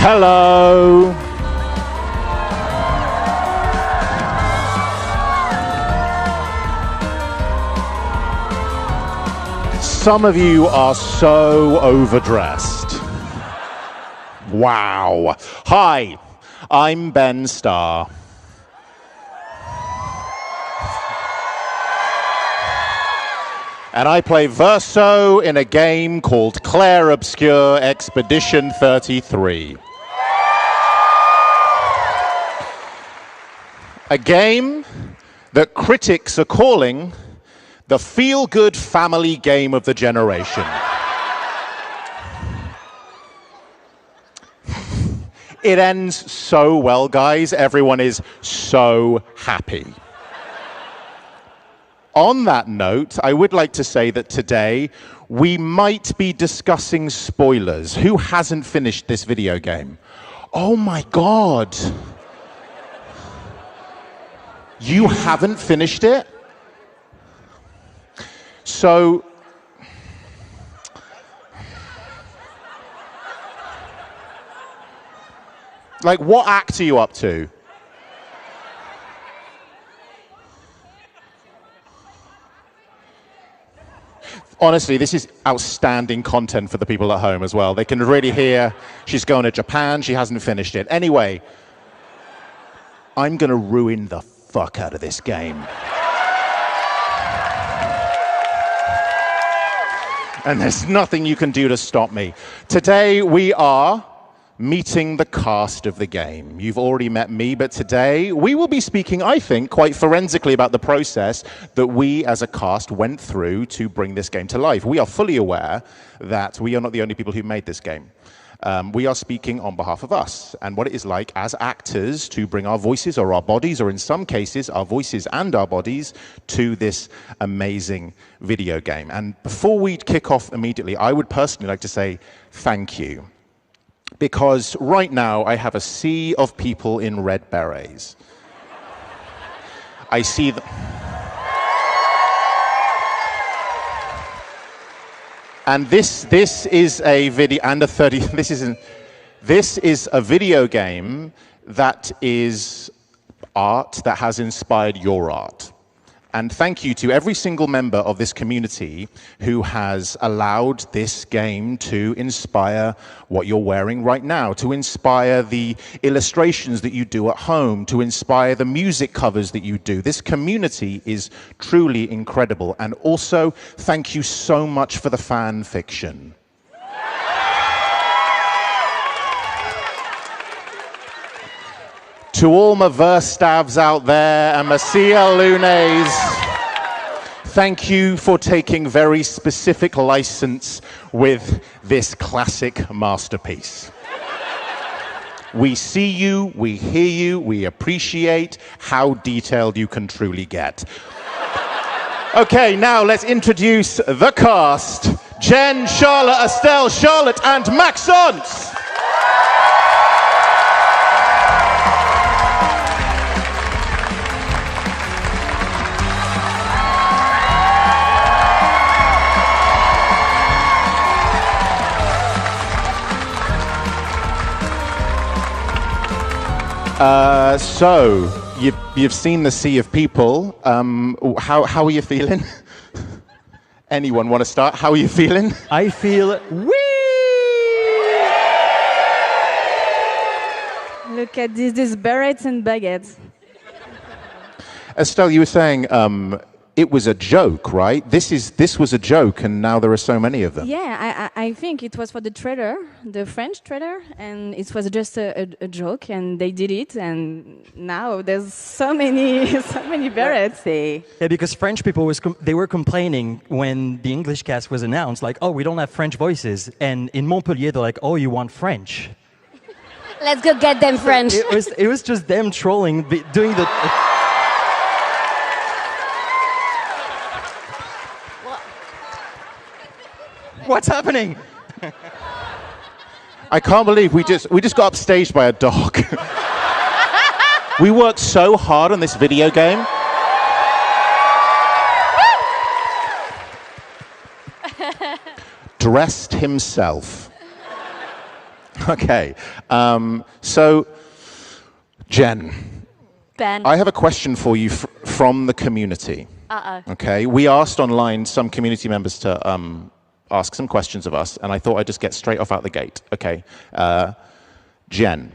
Hello. Some of you are so overdressed. Wow. Hi, I'm Ben Starr. And I play Verso in a game called Clair Obscur Expedition 33. A game that critics are calling the feel-good family game of the generation. It ends so well, guys. Everyone is so happy. On that note, I would like to say that today we might be discussing spoilers. Who hasn't finished this video game? Oh my God. You haven't finished it? So, like, what act are you up to? Honestly, this is outstanding content for the people at home as well. They can really hear she's going to Japan, she hasn't finished it. Anyway, I'm going to ruin the fuck out of this game. And there's nothing you can do to stop me. Today we are meeting the cast of the game. You've already met me, but today we will be speaking, I think, quite forensically about the process that we as a cast went through to bring this game to life. We are fully aware that we are not the only people who made this game. We are speaking on behalf of us and what it is like as actors to bring our voices or our bodies, or in some cases, our voices and our bodies, to this amazing video game. And before we kick off immediately, I would personally like to say thank you. Because right now I have a sea of people in red berets. I see them. And this is a video and a 30. This is a video game that is art that has inspired your art. And thank you to every single member of this community who has allowed this game to inspire what you're wearing right now, to inspire the illustrations that you do at home, to inspire the music covers that you do. This community is truly incredible. And also, thank you so much for the fan fiction. To all my verse stabs out there and my Sciel lunes, thank you for taking very specific license with this classic masterpiece. We see you, we hear you, we appreciate how detailed you can truly get. Okay, now let's introduce the cast. Jen, Shala, Estelle, Charlotte, and Maxence. So, you've seen the sea of people. How are you feeling? Anyone want to start? How are you feeling? I feel Wheee! Look at these berets and baguettes. Estelle, you were saying it was a joke, right? This was a joke, and now there are so many of them. Yeah, I think it was for the trailer, the French trailer, and it was just a joke, and they did it, and now there's so many berets. Yeah, because French people they were complaining when the English cast was announced, like, oh, we don't have French voices, and in Montpellier they're like, oh, you want French? Let's go get them French. It was just them trolling, doing the. What's happening? I can't believe we just got upstaged by a dog. We worked so hard on this video game. Dressed himself. Okay. So, Jen, Ben. I have a question for you from the community. Okay. We asked online some community members to ask some questions of us, and I thought I'd just get straight off out the gate. Okay. Jen,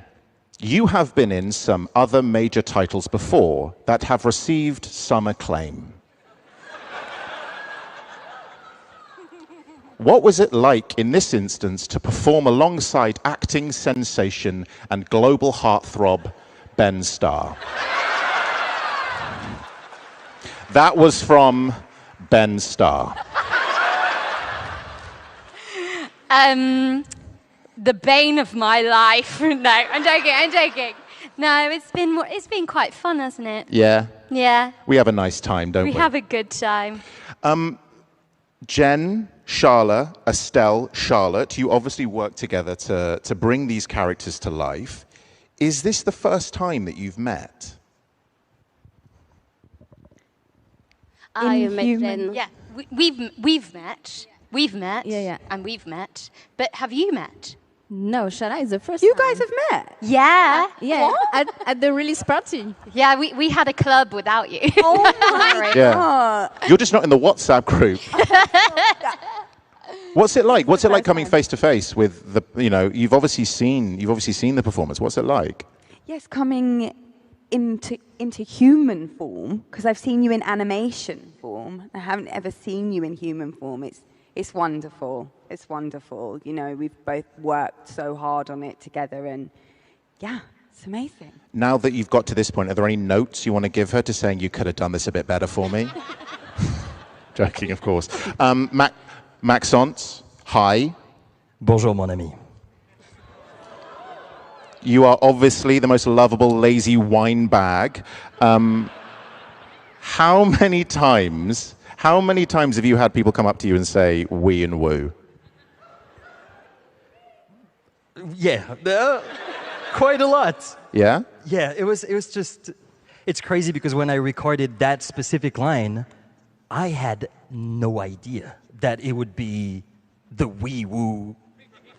you have been in some other major titles before that have received some acclaim. What was it like in this instance to perform alongside acting sensation and global heartthrob Ben Starr? That was from Ben Starr. The bane of my life. No, I'm joking. No, it's been quite fun, hasn't it? Yeah? Yeah. We have a nice time, don't we? We have a good time. Jen, Shala, Estelle, Charlotte, you obviously work together to bring these characters to life. Is this the first time that you've met? I met Jen. Yeah, we've met. We've met. Yeah. And we've met. But have you met? No, Shala is the first You time. guys have met? Yeah. Yeah, at the release party. Yeah, we had a club without you. Oh my Yeah. God. You're just not in the WhatsApp group. What's it like? What's it like coming face to face with the, you've obviously seen the performance. What's it like? Yes, coming into human form, because I've seen you in animation form. I haven't ever seen you in human form. It's wonderful. It's wonderful. We've both worked so hard on it together, and yeah, it's amazing. Now that you've got to this point, are there any notes you want to give her to saying you could have done this a bit better for me? Joking, of course. Maxence, hi. Bonjour, mon ami. You are obviously the most lovable, lazy wine bag. How many times have you had people come up to you and say "Wheee" and "Whooo"? Yeah, quite a lot. Yeah? Yeah, it was just, it's crazy because when I recorded that specific line, I had no idea that it would be the "Wee Woo"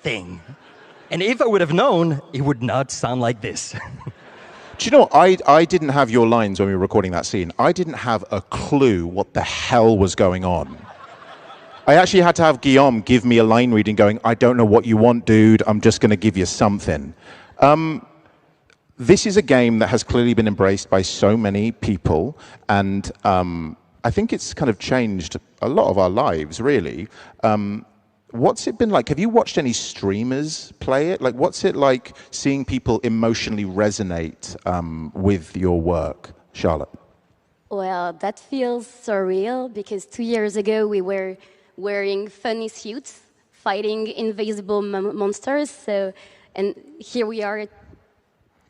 thing. And if I would have known, it would not sound like this. Do you know, I didn't have your lines when we were recording that scene. I didn't have a clue what the hell was going on. I actually had to have Guillaume give me a line reading going, I don't know what you want, dude. I'm just going to give you something. This is a game that has clearly been embraced by so many people. And I think it's kind of changed a lot of our lives, really. What's it been like? Have you watched any streamers play it? Like, what's it like seeing people emotionally resonate with your work, Charlotte? Well, that feels surreal because 2 years ago we were wearing funny suits, fighting invisible monsters. And here we are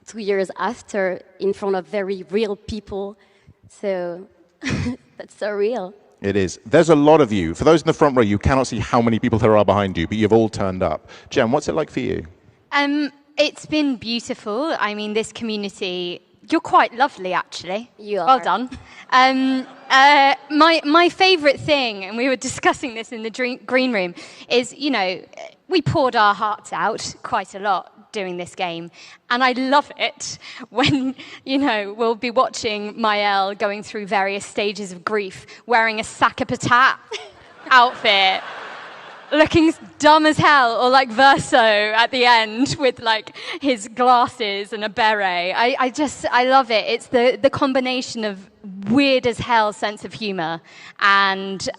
2 years after in front of very real people. So that's surreal. It is. There's a lot of you. For those in the front row, you cannot see how many people there are behind you, but you've all turned up. Jen, what's it like for you? It's been beautiful. I mean, this community, you're quite lovely, actually. You are. Well done. My favourite thing, and we were discussing this in the green room, is, we poured our hearts out quite a lot doing this game. And I love it when, we'll be watching Maelle going through various stages of grief, wearing a sack a patat outfit, looking dumb as hell, or like Verso at the end with like his glasses and a beret. I love it. It's the combination of weird as hell sense of humor and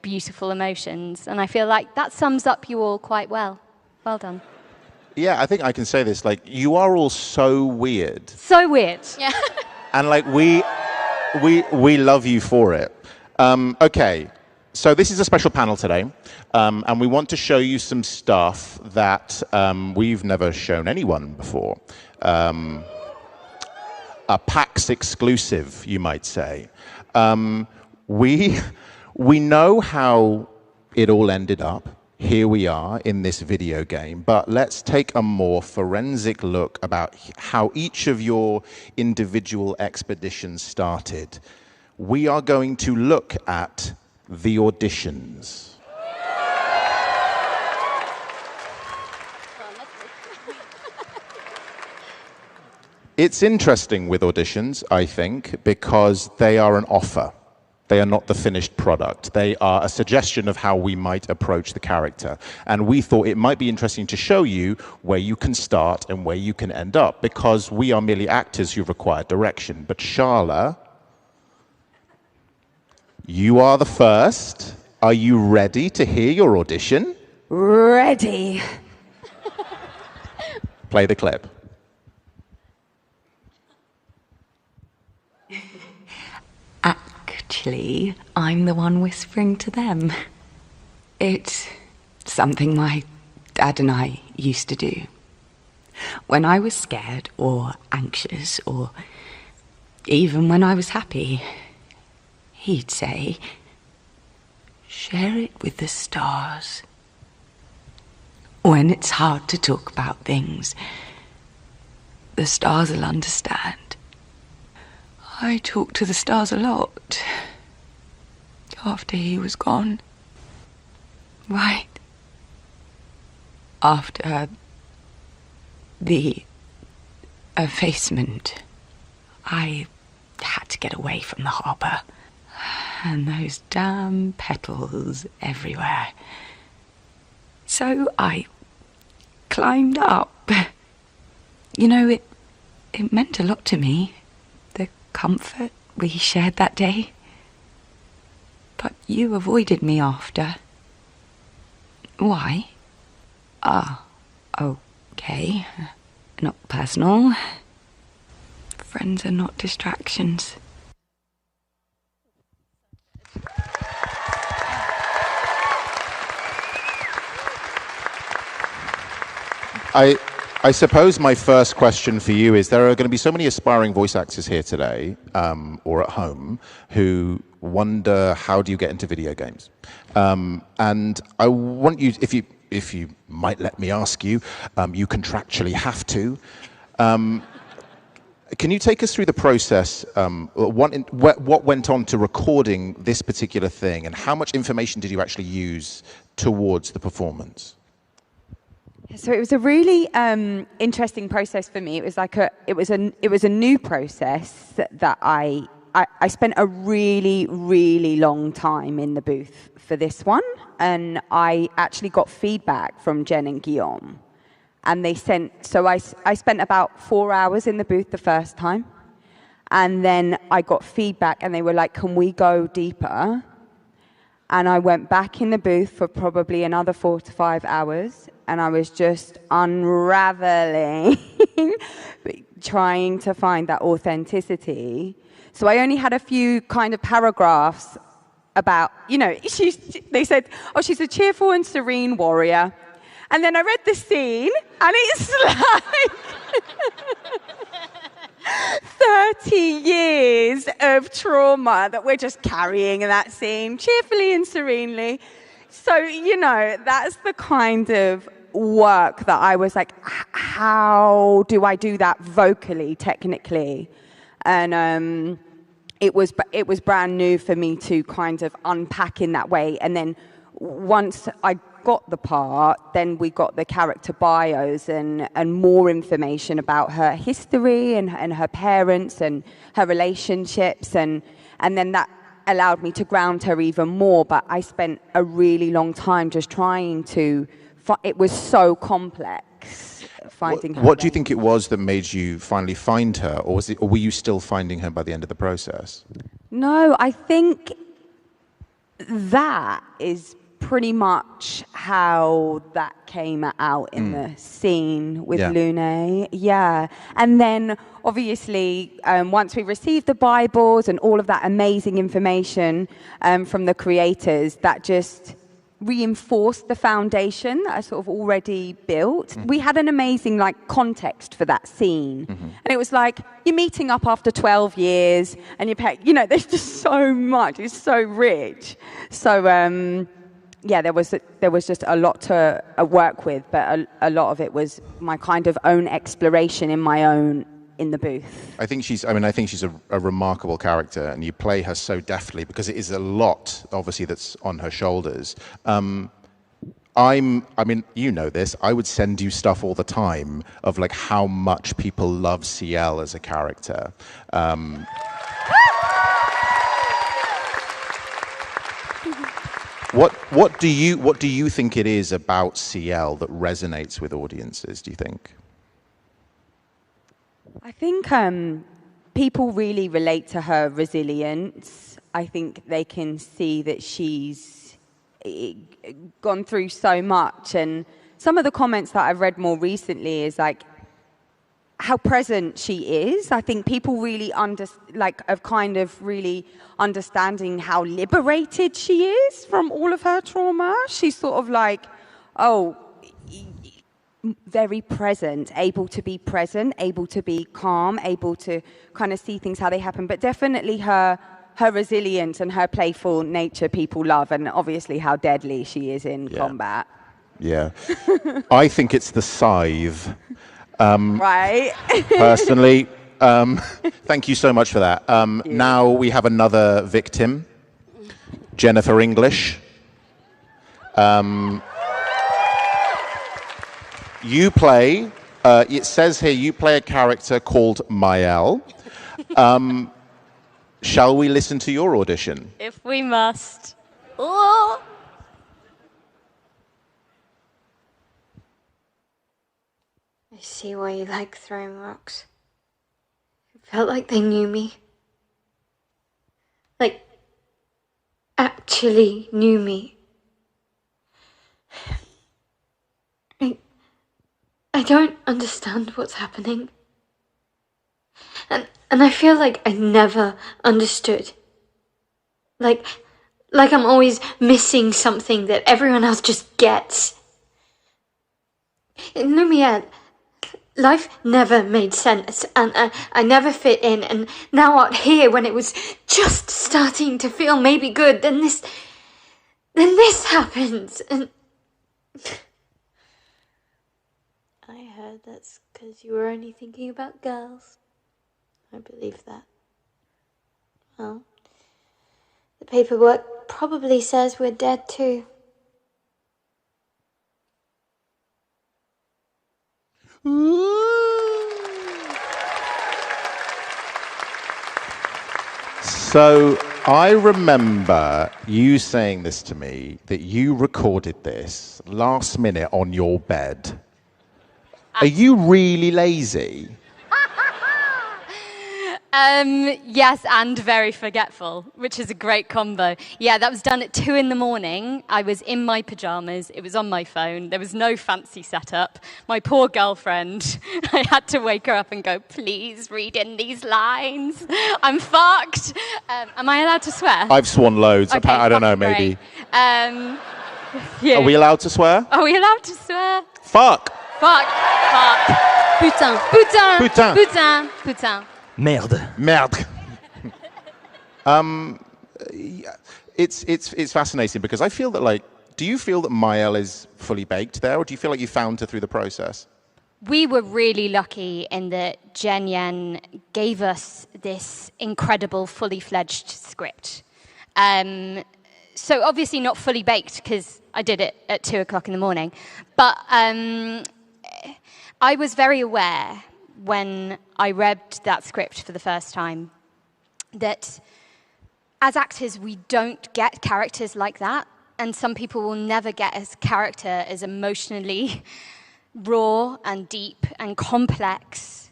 beautiful emotions. And I feel like that sums up you all quite well. Well done. Yeah, I think I can say this. Like, you are all so weird. So weird. Yeah. And like, we love you for it. Okay. So this is a special panel today, and we want to show you some stuff that we've never shown anyone before. A PAX exclusive, you might say. We know how it all ended up. Here we are in this video game, but let's take a more forensic look about how each of your individual expeditions started. We are going to look at the auditions. It's interesting with auditions, I think, because they are an offer. They are not the finished product. They are a suggestion of how we might approach the character. And we thought it might be interesting to show you where you can start and where you can end up, because we are merely actors who require direction. But Shala, you are the first. Are you ready to hear your audition? Ready. Play the clip. Actually, I'm the one whispering to them. It's something my dad and I used to do. When I was scared or anxious, or even when I was happy, he'd say, "Share it with the stars." When it's hard to talk about things, the stars will understand. I talked to the stars a lot after he was gone. Right after the effacement, I had to get away from the harbour. And those damn petals everywhere. So I climbed up. You know, it meant a lot to me. Comfort we shared that day. But you avoided me after. Why? Okay. Not personal. Friends are not distractions. I suppose my first question for you is, there are going to be so many aspiring voice actors here today, or at home, who wonder, how do you get into video games? And I want you, if you might let me ask you, you contractually have to. Can you take us through the process, what went on to recording this particular thing, and how much information did you actually use towards the performance? So it was a really interesting process for me. It was like it was a new process that I spent a really, really long time in the booth for this one, and I actually got feedback from Jen and Guillaume, and they sent. So I spent about 4 hours in the booth the first time, and then I got feedback, and they were like, "Can we go deeper?" And I went back in the booth for probably another 4 to 5 hours, and I was just unraveling, trying to find that authenticity. So I only had a few kind of paragraphs about, you know, they said, "Oh, she's a cheerful and serene warrior." And then I read the scene, and it's like 30 years of trauma that we're just carrying in that scene, cheerfully and serenely. So, you know, that's the kind of work that I was like, how do I do that vocally, technically? And it was brand new for me to kind of unpack in that way. And then once I got the part, then we got the character bios and more information about her history and her parents and her relationships, and then that allowed me to ground her even more. But I spent a really long time just trying to, it was so complex finding her. What do you think it was that made you finally find her, or were you still finding her by the end of the process? No, I think that is pretty much how that came out in the scene with Lune. Yeah. And then obviously once we received the Bibles and all of that amazing information from the creators, that just reinforced the foundation that I sort of already built. We had an amazing context for that scene. And it was like, you're meeting up after 12 years and you're there's just so much. It's so rich. So yeah, there was just a lot to work with, but a lot of it was my kind of own exploration in the booth. I think she's a remarkable character, and you play her so deftly because it is a lot, obviously, that's on her shoulders. I mean, you know this. I would send you stuff all the time of like how much people love Sciel as a character. What do you think it is about Sciel that resonates with audiences? Do you think? I think people really relate to her resilience. I think they can see that she's gone through so much, and some of the comments that I've read more recently is like how present she is. I think people really of kind of really understanding how liberated she is from all of her trauma. She's sort of like, very present, able to be calm, able to kind of see things how they happen. But definitely her resilience and her playful nature people love, and obviously how deadly she is in combat. Yeah. I think it's the scythe. Right. Personally, thank you so much for that. Now we have another victim, Jennifer English. You play, it says here, you play a character called Maelle. Shall we listen to your audition? If we must. Oh. I see why you like throwing rocks. It felt like they knew me. Like, actually knew me. I don't understand what's happening. And I feel like I never understood. Like I'm always missing something that everyone else just gets. In Lumiere, life never made sense, and I never fit in, and now out here when it was just starting to feel maybe good, then this happens, and I heard that's because you were only thinking about girls. I believe that. Well, the paperwork probably says we're dead too. So I remember you saying this to me, that you recorded this last minute on your bed. Are you really lazy? Yes, and very forgetful, which is a great combo. Yeah, that was done at 2 a.m. I was in my pajamas. It was on my phone. There was no fancy setup. My poor girlfriend, I had to wake her up and go, please read in these lines. I'm fucked. Am I allowed to swear? I've sworn loads. Okay, I don't know, maybe. Yeah. Are we allowed to swear? Are we allowed to swear? Fuck. Fuck. Fuck. Putain. Putain. Putain. Putain. Putain. Merde. Merde. It's fascinating because I feel that, like, do you feel that Maelle is fully baked there, or do you feel like you found her through the process? We were really lucky in that Jen Yen gave us this incredible, fully fledged script. So obviously not fully baked because I did it at 2 o'clock in the morning, but I was very aware when I read that script for the first time that as actors we don't get characters like that, and some people will never get a character as emotionally raw and deep and complex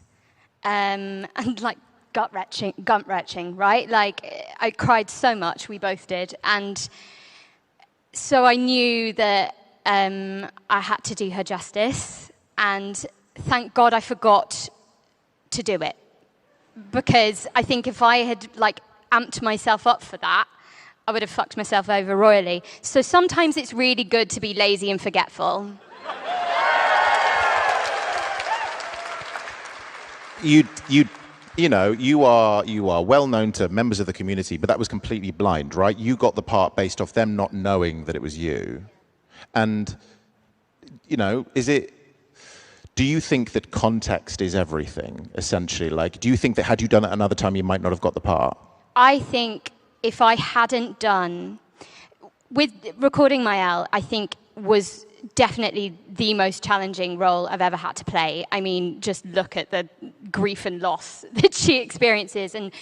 and like gut-wrenching, right? Like I cried so much, we both did, and so I knew that I had to do her justice, and thank God I forgot to do it, because I think if I had like amped myself up for that, I would have fucked myself over royally. So sometimes it's really good to be lazy and forgetful. You know, you are well known to members of the community, but that was completely blind, right? You got the part based off them not knowing that it was you. And, you know, do you think that context is everything, essentially? Like, do you think that had you done it another time, you might not have got the part? I think if I hadn't done, with recording Maelle, I think was definitely the most challenging role I've ever had to play. I mean, just look at the grief and loss that she experiences and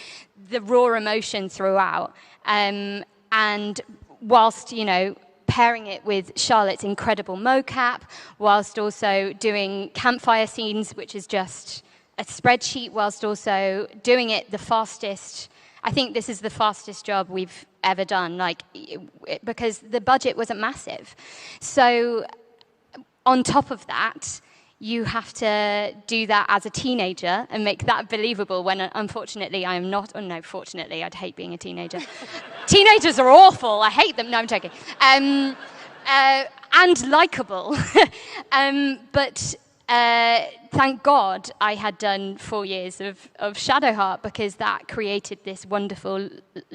the raw emotion throughout. And whilst, you know, pairing it with Charlotte's incredible mocap, whilst also doing campfire scenes, which is just a spreadsheet, whilst also doing it the fastest. I think this is the fastest job we've ever done, like, because the budget wasn't massive. So on top of that, you have to do that as a teenager and make that believable when, unfortunately, I am not. Oh, no, fortunately, I'd hate being a teenager. Teenagers are awful. I hate them. No, I'm joking. And likable. But thank God I had done 4 years of Shadowheart, because that created this wonderful,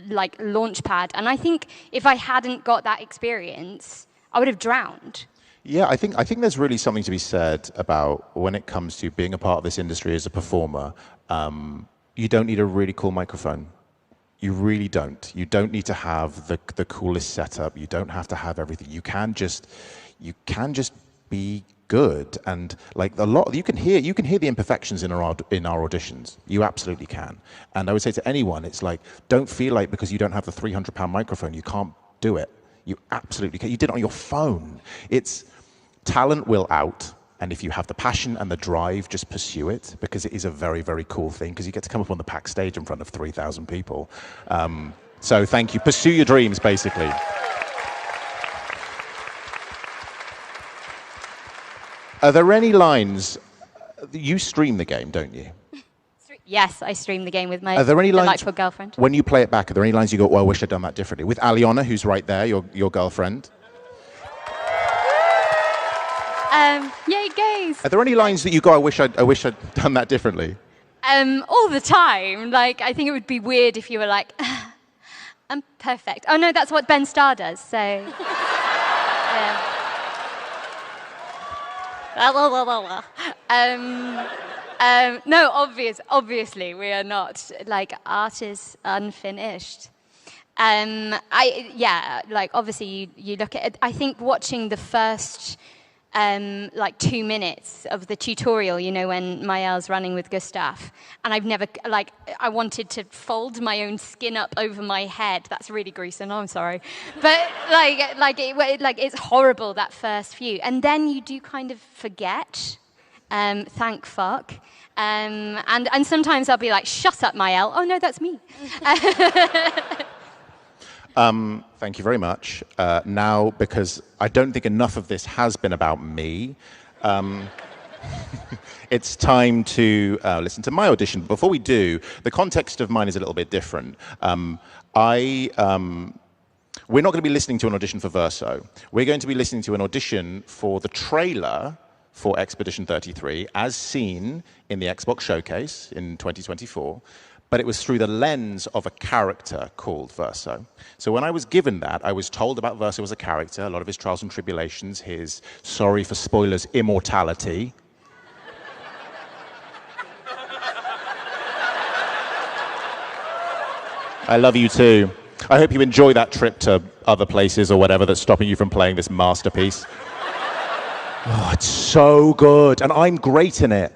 like, launch pad. And I think if I hadn't got that experience, I would have drowned. Yeah, I think there's really something to be said about when it comes to being a part of this industry as a performer. You don't need a really cool microphone. You really don't. You don't need to have the coolest setup. You don't have to have everything. You can just be good, and like you can hear the imperfections in our auditions. You absolutely can. And I would say to anyone, it's like, don't feel like because you don't have the 300-pound microphone you can't do it. You absolutely can. You did it on your phone. Talent will out, and if you have the passion and the drive, just pursue it, because it is a very, very cool thing, because you get to come up on the PAX stage in front of 3,000 people. So thank you. Pursue your dreams, basically. Are there any lines? You stream the game, don't you? Yes, I stream the game with my delightful girlfriend. When you play it back, are there any lines you go, well, I wish I'd done that differently? With Aliona, who's right there, your girlfriend. Yay, gays! Are there any lines that you go, I wish I'd done that differently? All the time. Like, I think it would be weird if you were like, I'm perfect. Oh no, that's what Ben Starr does. So. No, obviously we are not, like, art is unfinished. Like, obviously you look at it. I think watching the first 2 minutes of the tutorial, you know, when Maelle's running with Gustav, and I've never, like, I wanted to fold my own skin up over my head. That's really gruesome. I'm sorry, but it's horrible, that first few, and then you do kind of forget. Thank fuck. And sometimes I'll be like, shut up, Maelle. Oh no, that's me. Thank you very much. Now, because I don't think enough of this has been about me, it's time to listen to my audition. Before we do, the context of mine is a little bit different. We're not going to be listening to an audition for Verso. We're going to be listening to an audition for the trailer for Expedition 33, as seen in the Xbox Showcase in 2024. But it was through the lens of a character called Verso. So when I was given that, I was told about Verso as a character, a lot of his trials and tribulations, his, sorry for spoilers, immortality. I love you too. I hope you enjoy that trip to other places or whatever that's stopping you from playing this masterpiece. Oh, it's so good, and I'm great in it.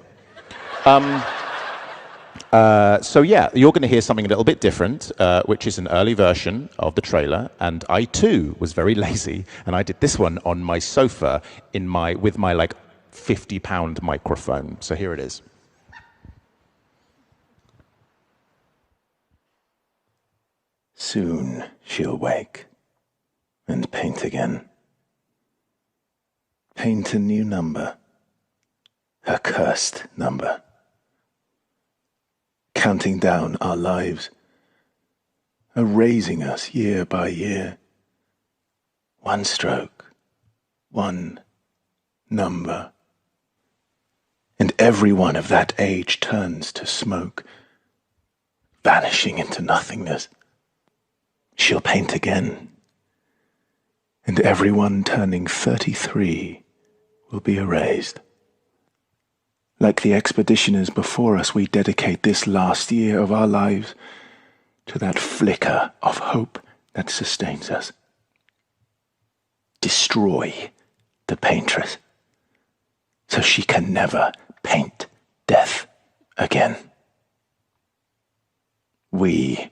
So yeah, you're going to hear something a little bit different, which is an early version of the trailer, and I too was very lazy, and I did this one on my sofa with my like 50-pound microphone. So here it is. Soon she'll wake and paint again. Paint a new number, her cursed number. Counting down our lives, erasing us year by year. One stroke, one number. And every one of that age turns to smoke, vanishing into nothingness. She'll paint again. And everyone turning 33 will be erased. Like the expeditioners before us, we dedicate this last year of our lives to that flicker of hope that sustains us. Destroy the paintress, so she can never paint death again. We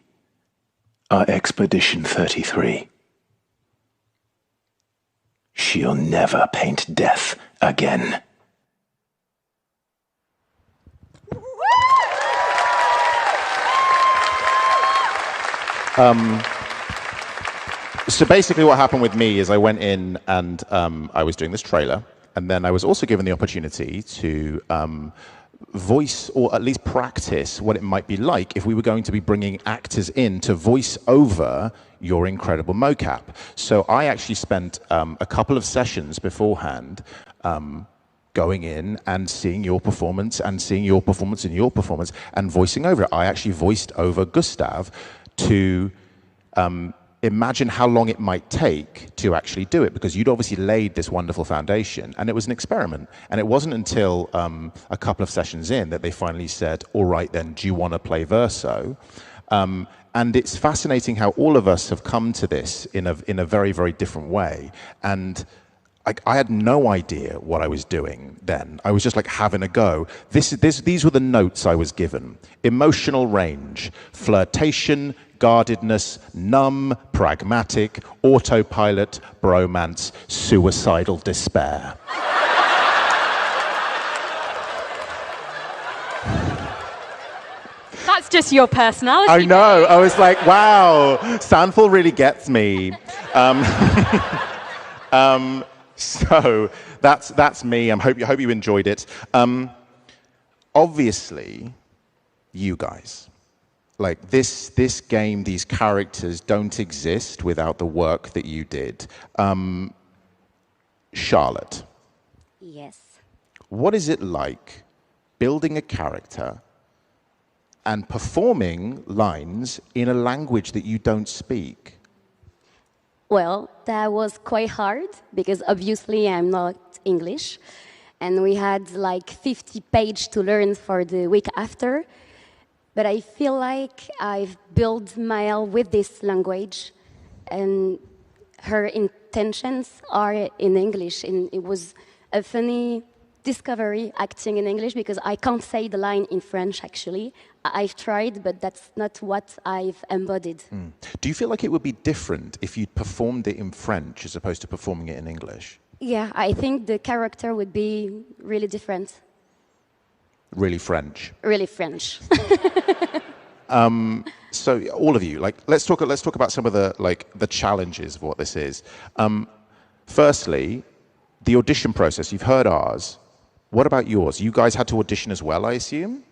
are Expedition 33. She'll never paint death again. So basically what happened with me is I went in and I was doing this trailer, and then I was also given the opportunity to voice, or at least practice, what it might be like if we were going to be bringing actors in to voice over your incredible mocap. So I actually spent a couple of sessions beforehand going in and seeing your performance and seeing your performance and your performance and voicing over it. I actually voiced over Gustav to imagine how long it might take to actually do it, because you'd obviously laid this wonderful foundation, and it was an experiment. And it wasn't until a couple of sessions in that they finally said, all right then, do you want to play Verso? And it's fascinating how all of us have come to this in a very, very different way. And I had no idea what I was doing then. I was just like having a go. These were the notes I was given. Emotional range, flirtation, guardedness, numb, pragmatic, autopilot, bromance, suicidal despair. That's just your personality. I know. I was like, wow, Sandful really gets me. So that's me. I hope you enjoyed it. Obviously, you guys, like this game, these characters don't exist without the work that you did. Charlotte. Yes. What is it like building a character and performing lines in a language that you don't speak? Well, that was quite hard because obviously I'm not English. And we had like 50 pages to learn for the week after. But I feel like I've built Maelle with this language, and her intentions are in English. And it was a funny discovery acting in English because I can't say the line in French, actually. I've tried, but that's not what I've embodied. Do you feel like it would be different if you'd performed it in French as opposed to performing it in English? Yeah, I think the character would be really different. Really French? Really French. So all of you, like, let's talk about some of the challenges of what this is. Firstly, the audition process. You've heard ours. What about yours? You guys had to audition as well, I assume?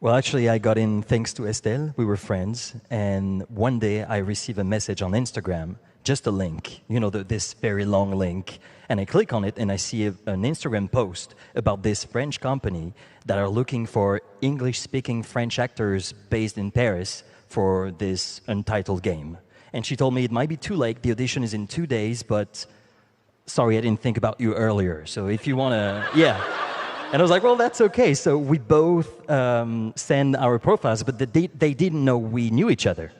Well, actually, I got in thanks to Estelle. We were friends. And one day I received a message on Instagram, just a link, you know, this very long link. And I click on it and I see an Instagram post about this French company that are looking for English-speaking French actors based in Paris for this untitled game. And she told me it might be too late. The audition is in 2 days, but sorry, I didn't think about you earlier. So if you want to, yeah. And I was like, well, that's okay. So we both send our profiles, but they didn't know we knew each other.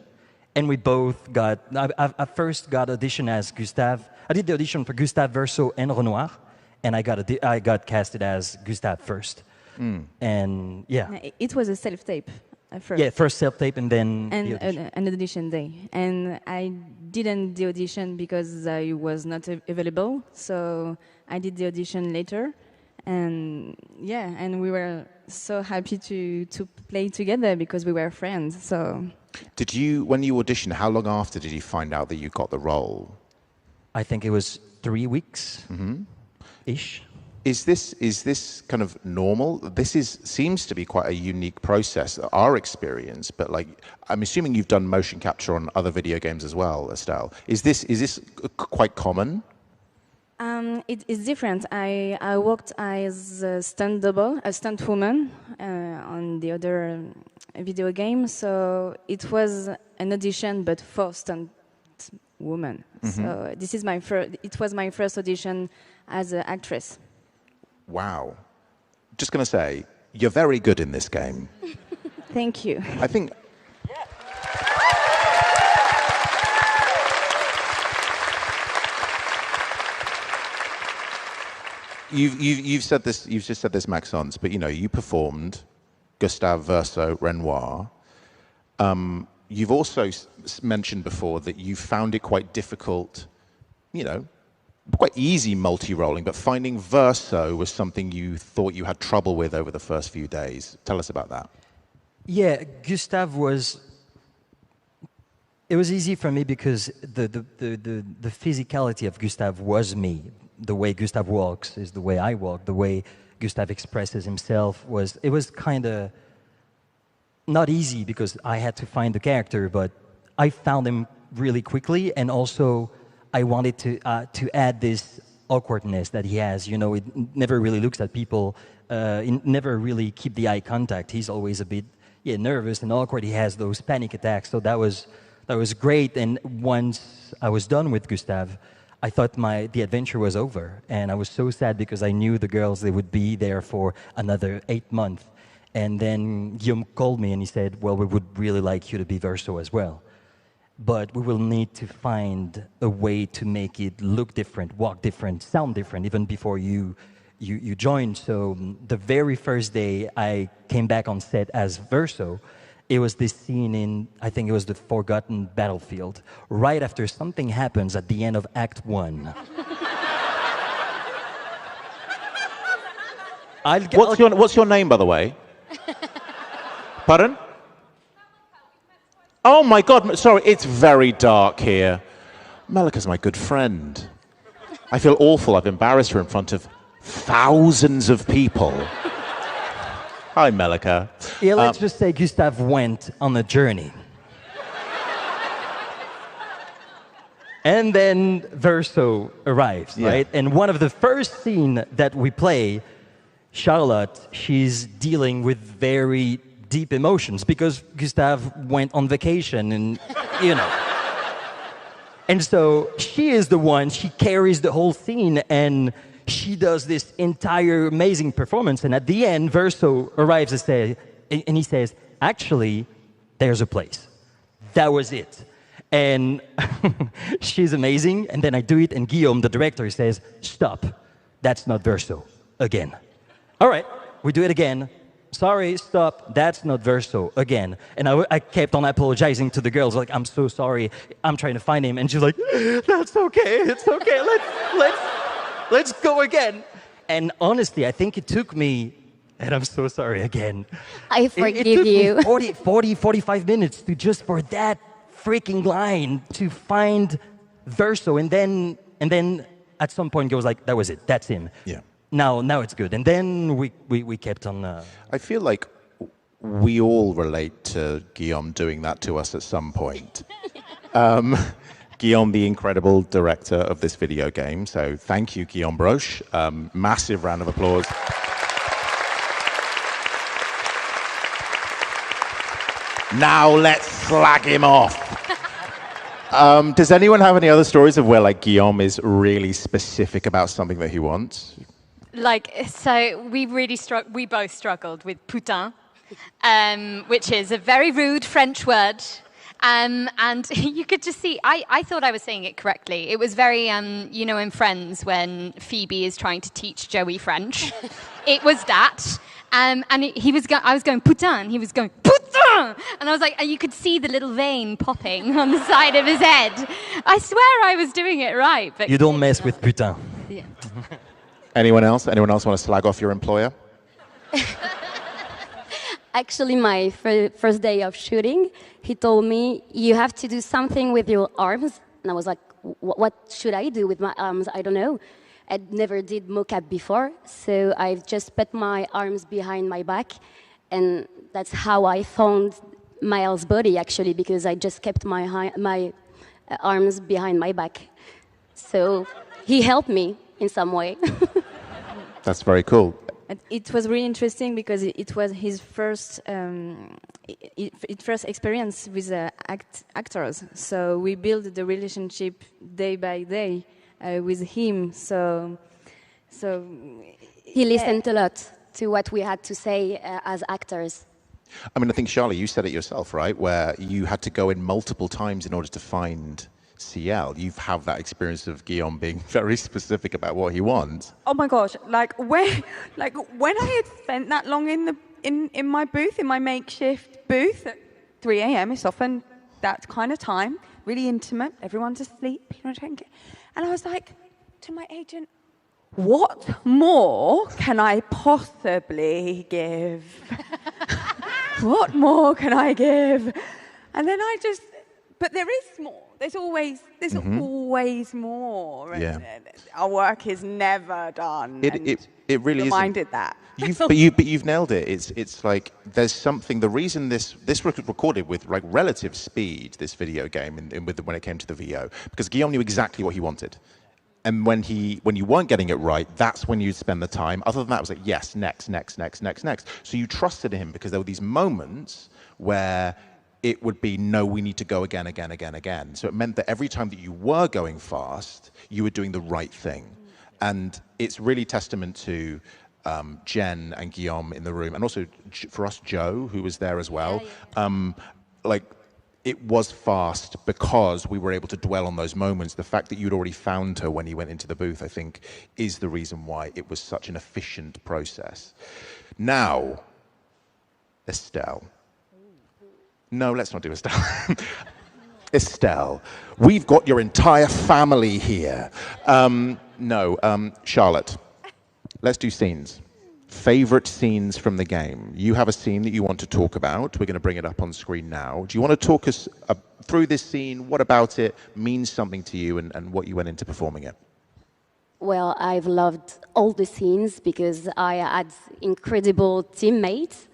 And we both got, I first got audition as Gustav. I did the audition for Gustav, Verso, and Renoir. And I got casted as Gustav first. And yeah. It was a self-tape first. Yeah, first self-tape and then an audition day. And I didn't the audition because I was not available. So I did the audition later. And yeah, and we were so happy to play together because we were friends. So did you, when you auditioned, how long after did you find out that you got the role? I think it was 3 weeks ish. Is this kind of normal? This seems to be quite a unique process, our experience. But like, I'm assuming you've done motion capture on other video games as well, Estelle. Is this quite common? It is different. I worked as a stunt double, a stunt woman on the other video game. So it was an audition, but for stunt woman. So this is it was my first audition as an actress. Wow. Just going to say, you're very good in this game. Thank you. I think... you've said this. You've just said this, Maxence. But you performed Gustav, Verso, Renoir. You've also mentioned before that you found it quite difficult, quite easy multi-rolling, but finding Verso was something you thought you had trouble with over the first few days. Tell us about that. Yeah, Gustav was... It was easy for me because the physicality of Gustav was me. The way Gustav walks is the way I walk. The way Gustav expresses himself it was kind of not easy because I had to find the character, but I found him really quickly, and also I wanted to add this awkwardness that he has. He never really looks at people. He never really keep the eye contact. He's always a bit nervous and awkward. He has those panic attacks. So that was great. And once I was done with Gustav, I thought the adventure was over. And I was so sad because I knew the girls, they would be there for another 8 months. And then Guillaume called me and he said, well, we would really like you to be Verso as well. But we will need to find a way to make it look different, walk different, sound different, even before you joined. So the very first day I came back on set as Verso, it was this scene in, I think it was the Forgotten Battlefield, right after something happens at the end of Act 1. What's your name, by the way? Pardon? Oh my God, sorry, it's very dark here. Melika's my good friend. I feel awful, I've embarrassed her in front of thousands of people. Hi, Melika. Yeah, let's just say Gustav went on a journey. And then Verso arrives, right? And one of the first scenes that we play, Charlotte, she's dealing with very deep emotions because Gustav went on vacation and, And so she is the one, she carries the whole scene and she does this entire amazing performance. And at the end, Verso arrives and he says, actually, there's a place. That was it. And she's amazing. And then I do it and Guillaume, the director, says, stop. That's not Verso. Again. All right, we do it again. Sorry, stop, that's not Verso, again. And I kept on apologizing to the girls, like, I'm so sorry, I'm trying to find him. And she's like, that's okay, it's okay, let's go again. And honestly, I think it took me, and I'm so sorry again. I forgive it took you. me 45 minutes to just for that freaking line to find Verso. And then at some point, it was like, that was it, that's him. Yeah. Now it's good. And then we kept on... I feel like we all relate to Guillaume doing that to us at some point. Guillaume, the incredible director of this video game. So thank you, Guillaume Broche. Massive round of applause. Now let's slag him off. Does anyone have any other stories of where Guillaume is really specific about something that he wants? So we both struggled with putain, which is a very rude French word. And you could just see, I thought I was saying it correctly. It was very, in Friends when Phoebe is trying to teach Joey French. It was that. And I was going putain, he was going putain! And I was like, and you could see the little vein popping on the side of his head. I swear I was doing it right. But you don't mess with putain. Yeah. Anyone else? Anyone else want to slag off your employer? Actually, my first day of shooting, he told me, you have to do something with your arms. And I was like, what should I do with my arms? I don't know. I never did mocap before, so I've just put my arms behind my back. And that's how I found Maelle's body, actually, because I just kept my arms behind my back. So he helped me in some way. That's very cool. It was really interesting because it was his first experience with actors. So we built the relationship day by day with him. So he listened a lot to what we had to say as actors. I mean, I think, Shala, you said it yourself, right? Where you had to go in multiple times in order to find Sciel. You have that experience of Guillaume being very specific about what he wants. Oh my gosh! When I had spent that long in my booth, in my makeshift booth at 3 a.m. It's often that kind of time, really intimate. Everyone's asleep. And I was like to my agent, "What more can I possibly give? What more can I give?" And then but there is more. There's always more. Yeah. And our work is never done. It really is. Reminded that. But you've nailed it. It's like there's something. The reason this was recorded with like relative speed, this video game, when it came to the VO, because Guillaume knew exactly what he wanted. And when you weren't getting it right, that's when you'd spend the time. Other than that, it was like, yes, next. So you trusted him because there were these moments where it would be, no, we need to go again. So it meant that every time that you were going fast, you were doing the right thing. And it's really testament to Jen and Guillaume in the room, and also for us, Joe, who was there as well. It was fast because we were able to dwell on those moments. The fact that you'd already found her when you went into the booth, I think, is the reason why it was such an efficient process. Now, Estelle. No, let's not do Estelle. Estelle, we've got your entire family here. Charlotte, let's do scenes. Favorite scenes from the game. You have a scene that you want to talk about. We're going to bring it up on screen now. Do you want to talk us through this scene? What about it means something to you and what you went into performing it? Well, I've loved all the scenes because I had incredible teammates.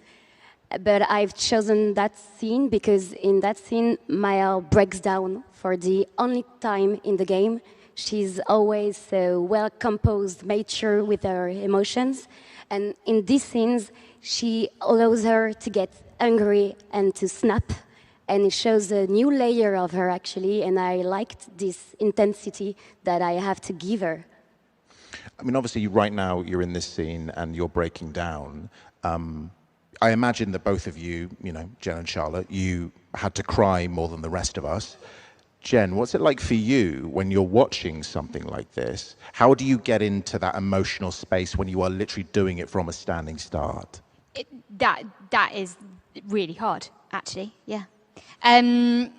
But I've chosen that scene because in that scene, Maelle breaks down for the only time in the game. She's always so well composed, mature with her emotions. And in these scenes, she allows her to get angry and to snap. And it shows a new layer of her, actually. And I liked this intensity that I have to give her. I mean, obviously, right now, you're in this scene and you're breaking down. I imagine that both of you, Jen and Charlotte, you had to cry more than the rest of us. Jen, what's it like for you when you're watching something like this? How do you get into that emotional space when you are literally doing it from a standing start? That is really hard, actually. Yeah. I'm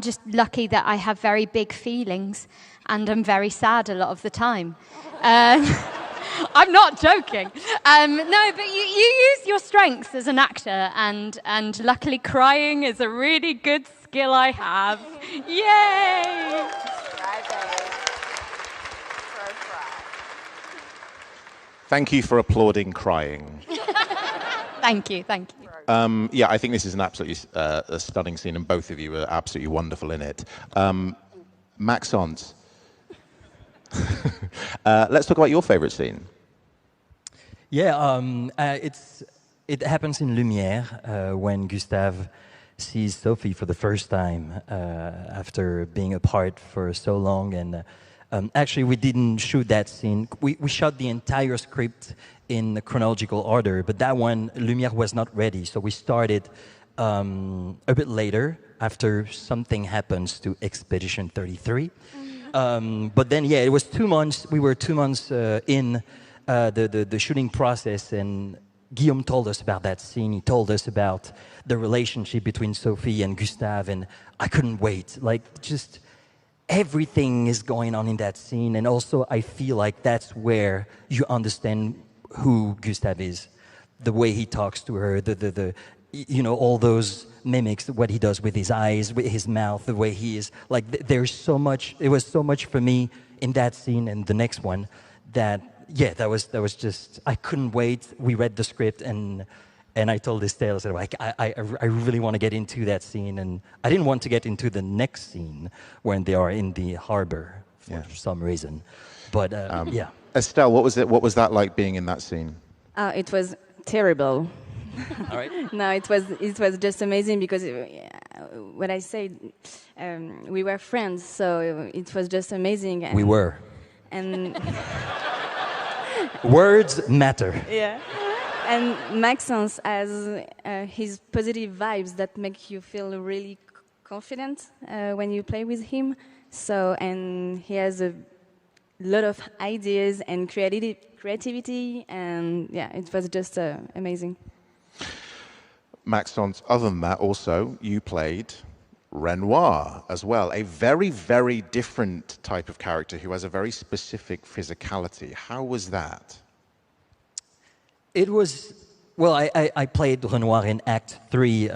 just lucky that I have very big feelings, and I'm very sad a lot of the time. I'm not joking. No, but you use your strengths as an actor, and luckily crying is a really good skill I have. Yay! Thank you for applauding crying. Thank you. I think this is an absolutely a stunning scene, and both of you are absolutely wonderful in it. Maxence, let's talk about your favorite scene. Yeah, it happens in Lumière when Gustav sees Sophie for the first time after being apart for so long. And actually, we didn't shoot that scene. We shot the entire script in chronological order, but that one, Lumière was not ready. So we started a bit later after something happens to Expedition 33. But then, it was 2 months. We were 2 months in the shooting process, and Guillaume told us about that scene. He told us about the relationship between Sophie and Gustav, and I couldn't wait. Just everything is going on in that scene, and also I feel like that's where you understand who Gustav is, the way he talks to her, all those mimics, what he does with his eyes, with his mouth, the way he is. There's so much. It was so much for me in that scene and the next one that. Yeah, that was just, I couldn't wait. We read the script, and I told Estelle, I said, I really want to get into that scene, and I didn't want to get into the next scene when they are in the harbor for some reason. But Estelle, what was that like being in that scene? It was terrible. All right. No, it was just amazing because what I said, we were friends, so it was just amazing. We were. And words matter. Yeah. And Maxence has his positive vibes that make you feel really confident when you play with him. So, and he has a lot of ideas and creativity, and yeah, it was just amazing. Maxence, other than that, also, you played Renoir as well, a very, very different type of character who has a very specific physicality. How was that? It was, well, I played Renoir in Act 3.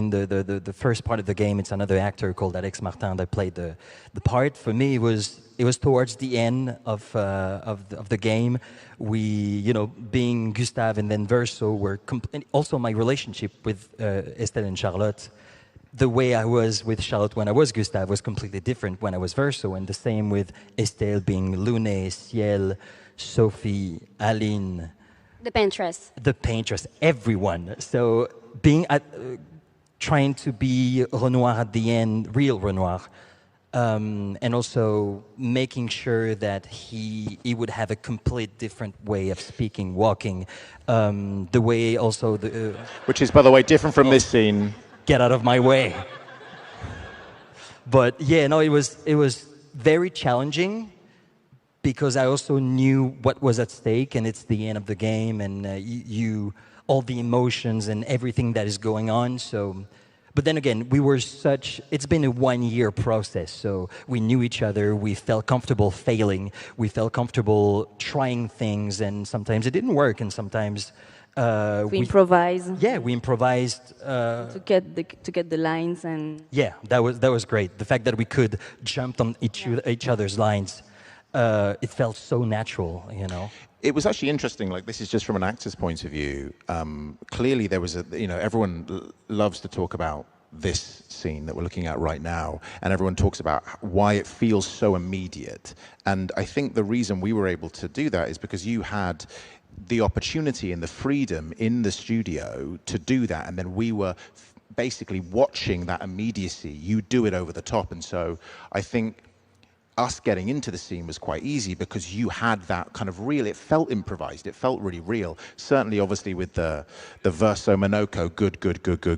In the first part of the game, it's another actor called Alex Martin that played the part. For me, it was towards the end of the game. We, you know, being Gustav and then Verso, were also my relationship with Estelle and Charlotte. The way I was with Charlotte when I was Gustav was completely different when I was Verso, and the same with Estelle being Lune, Sciel, Sophie, Aline. The paintress. Everyone. So being trying to be Renoir at the end, real Renoir, and also making sure that he would have a complete different way of speaking, walking, the way also the... Which is, by the way, different from this scene. Get out of my way. But yeah, no, it was very challenging, because I also knew what was at stake, and it's the end of the game, and all the emotions and everything that is going on. So, but then again, it's been a 1-year process, so we knew each other, we felt comfortable failing, we felt comfortable trying things, and sometimes it didn't work, and sometimes we improvised. Yeah, we improvised to get the lines, and yeah, that was great. The fact that we could jump on each other's lines. It felt so natural, you know. It was actually interesting. Like, this is just from an actor's point of view. Clearly, there was everyone loves to talk about this scene that we're looking at right now, and everyone talks about why it feels so immediate. And I think the reason we were able to do that is because you had the opportunity and the freedom in the studio to do that, and then we were basically watching that immediacy. You do it over the top, and so I think us getting into the scene was quite easy because you had that kind of real, it felt improvised, it felt really real. Certainly, obviously, with the Verso Monoko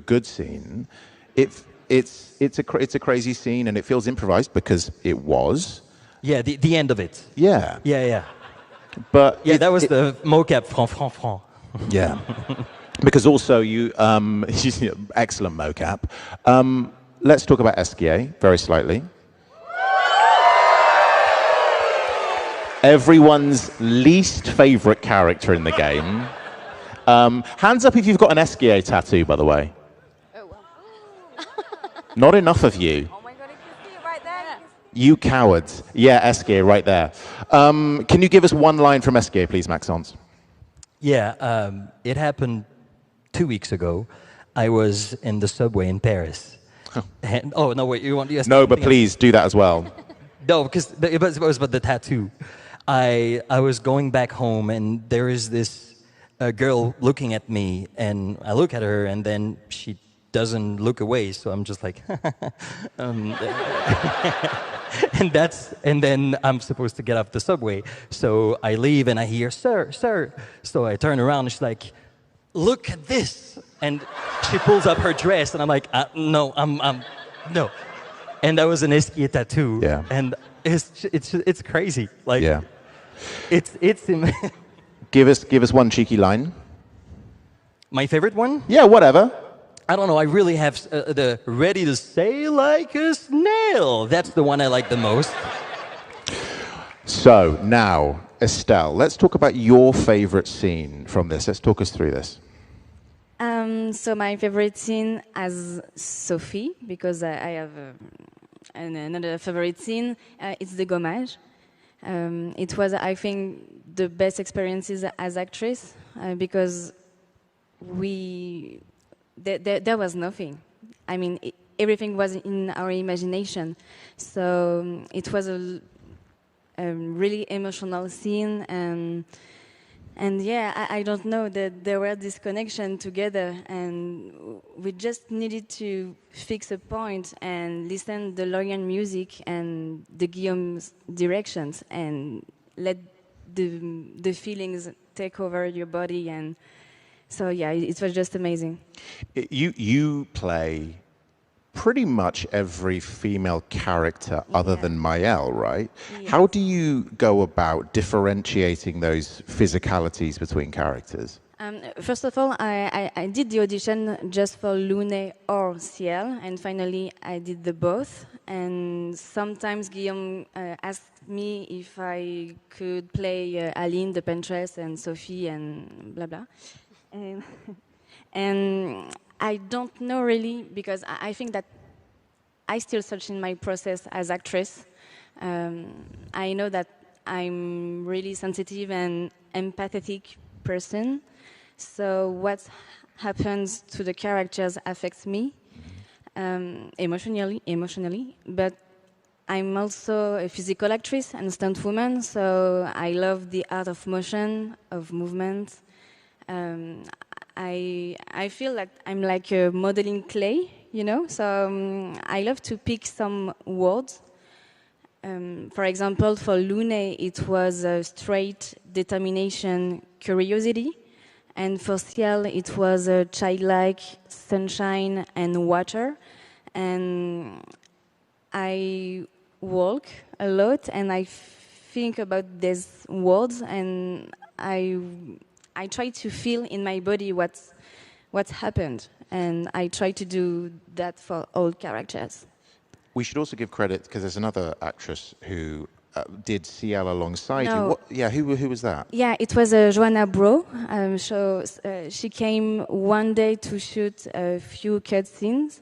good scene, it's a crazy scene, and it feels improvised because it was. Yeah, the end of it. Yeah. Yeah. But yeah, that was the mocap franc. Yeah. Because also you excellent mocap. Let's talk about Eski very slightly. Everyone's least favorite character in the game. Hands up if you've got an Eski tattoo, by the way. Oh, well. Not enough of you. Oh my God, you can see it right there. You cowards. Yeah, Eski, right there. Can you give us one line from Eski, please, Maxence? Yeah, it happened 2 weeks ago. I was in the subway in Paris. And, oh, no, wait, you want to... No, but please do that as well. No, because it was about the tattoo. I was going back home, and there is this girl looking at me, and I look at her, and then she doesn't look away, so I'm just like... and then I'm supposed to get off the subway. So I leave, and I hear, sir. So I turn around, and she's like, look at this. And she pulls up her dress, and I'm like, no, no. And that was an Eski tattoo. Yeah. And it's crazy. Like, yeah. It's Give us one cheeky line. My favorite one? Yeah, whatever. I don't know. I really have the ready to say like a snail. That's the one I like the most. So now, Estelle, let's talk about your favorite scene from this. Let's talk us through this. So my favorite scene as Sophie, because I have another favorite scene. It's the Gommage. It was, I think, the best experiences as actress because there was nothing. I mean, everything was in our imagination. So it was a really emotional scene, and yeah, I don't know, that there were this connection together, and we just needed to fix a point and listen the Lorient music and the Guillaume's directions and let the feelings take over your body. And so yeah, it was just amazing. You play pretty much every female character other than Maelle, right? Yes. How do you go about differentiating those physicalities between characters? First of all, I did the audition just for Lune or Sciel, and finally I did the both. And sometimes Guillaume asked me if I could play Aline, the Pinterest, and Sophie, and blah blah. And I don't know really, because I think that I still search in my process as actress. I know that I'm really sensitive and empathetic person. So what happens to the characters affects me emotionally. But I'm also a physical actress and stunt woman, so I love the art of motion, of movement. I feel like I'm like a modeling clay, you know. So I love to pick some words. For example, for Lune, it was straight determination, curiosity. And for Sciel, it was childlike, sunshine, and water. And I walk a lot, and I think about these words, and I try to feel in my body what's happened. And I try to do that for all characters. We should also give credit, because there's another actress who did Sciel alongside No. you. Who was that? Yeah, it was Joanna Bro. She came one day to shoot a few cutscenes,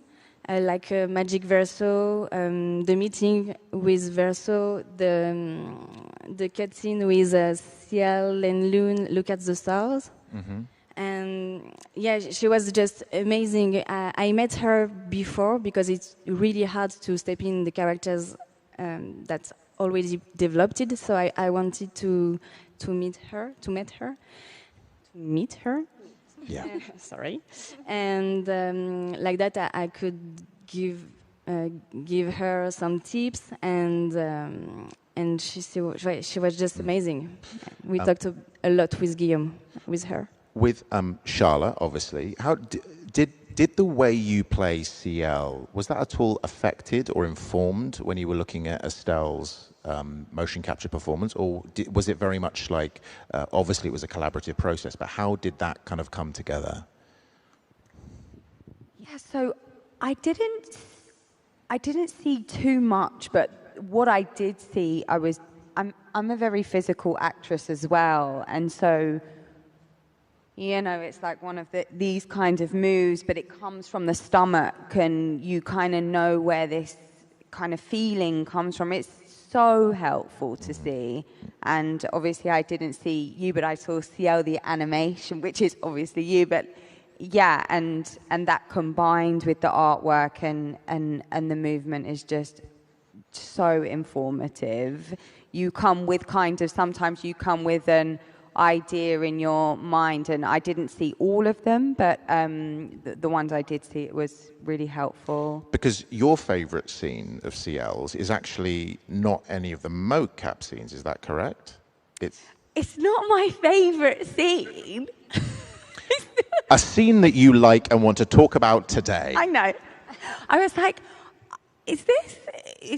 like Magic Verso, the meeting with Verso, the cutscene with Sciel and Lune, Look at the Stars. Mm-hmm. And yeah, she was just amazing. I met her before because it's really hard to step in the characters that's already developed. So I wanted to meet her. Yeah. Sorry. And like that, I could give her some tips, and she was just amazing. We talked a lot with Guillaume, with her. With Shala, obviously, how did the way you play Sciel, was that at all affected or informed when you were looking at Estelle's motion capture performance, or was it very much like, obviously it was a collaborative process, but how did that kind of come together? Yeah, so I didn't see too much, but what I did see, I'm a very physical actress as well, and so, you know, it's like one of these kind of moves, but it comes from the stomach, and you kind of know where this kind of feeling comes from. It's so helpful to see. And obviously I didn't see you, but I saw Sciel, the animation, which is obviously you, but yeah, and that combined with the artwork and the movement is just so informative. You come with sometimes you come with an idea in your mind, and I didn't see all of them, but the ones I did see, it was really helpful. Because your favourite scene of Sciel's is actually not any of the mocap scenes, is that correct? It's not my favourite scene. A scene that you like and want to talk about today. I know. I was like, is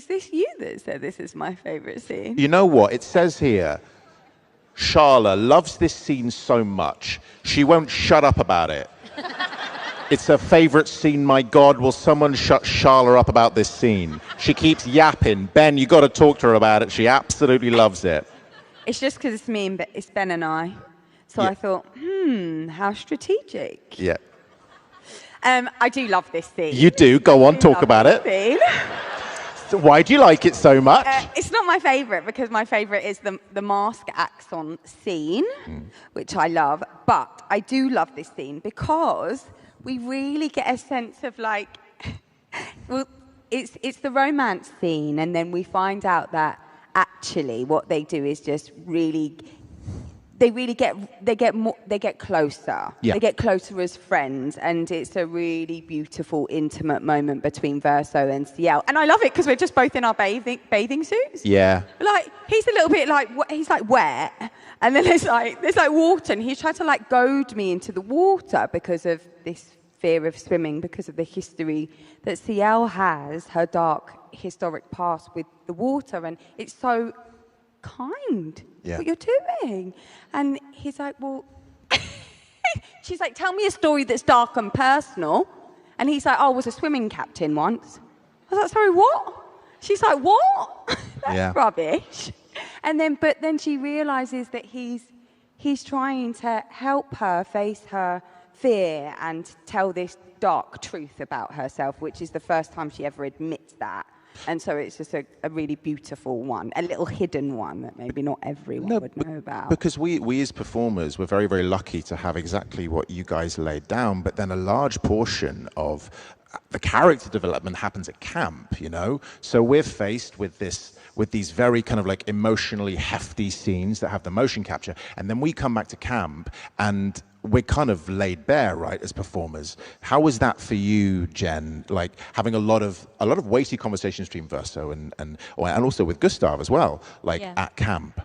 this you that said this is my favourite scene? You know what? It says here, Shala loves this scene so much, she won't shut up about it. It's her favourite scene, my God, will someone shut Shala up about this scene? She keeps yapping. Ben, you got to talk to her about it. She absolutely loves it. It's just because it's Ben and I. So Yeah. I thought, how strategic. Yeah. I do love this scene. You do. Go on, talk about it. Scene. So why do you like it so much? It's not my favourite, because my favourite is the mask axon scene, which I love. But I do love this scene because we really get a sense of like, well, it's the romance scene, and then we find out that actually what they do is just really. They get closer. Yeah. They get closer as friends, and it's a really beautiful, intimate moment between Verso and Sciel. And I love it because we're just both in our bathing suits. Yeah. Like he's a little bit like he's like wet, and then there's like water, and he's trying to like goad me into the water because of this fear of swimming because of the history that Sciel has, her dark historic past with the water, and it's so kind what you're doing. And he's like, well, she's like, tell me a story that's dark and personal. And he's like, oh, I was a swimming captain once. I was like, sorry, what? She's like, what? That's rubbish. But then she realizes that he's trying to help her face her fear and tell this dark truth about herself, which is the first time she ever admits that. And so it's just a really beautiful one, a little hidden one that maybe not everyone would know about. Because we as performers, we're very, very lucky to have exactly what you guys laid down, but then a large portion of the character development happens at camp, you know? So we're faced with these very kind of like emotionally hefty scenes that have the motion capture, and then we come back to camp and we're kind of laid bare, right, as performers. How was that for you, Jen? Like having a lot of weighty conversations between Verso and also with Gustav as well, like at camp.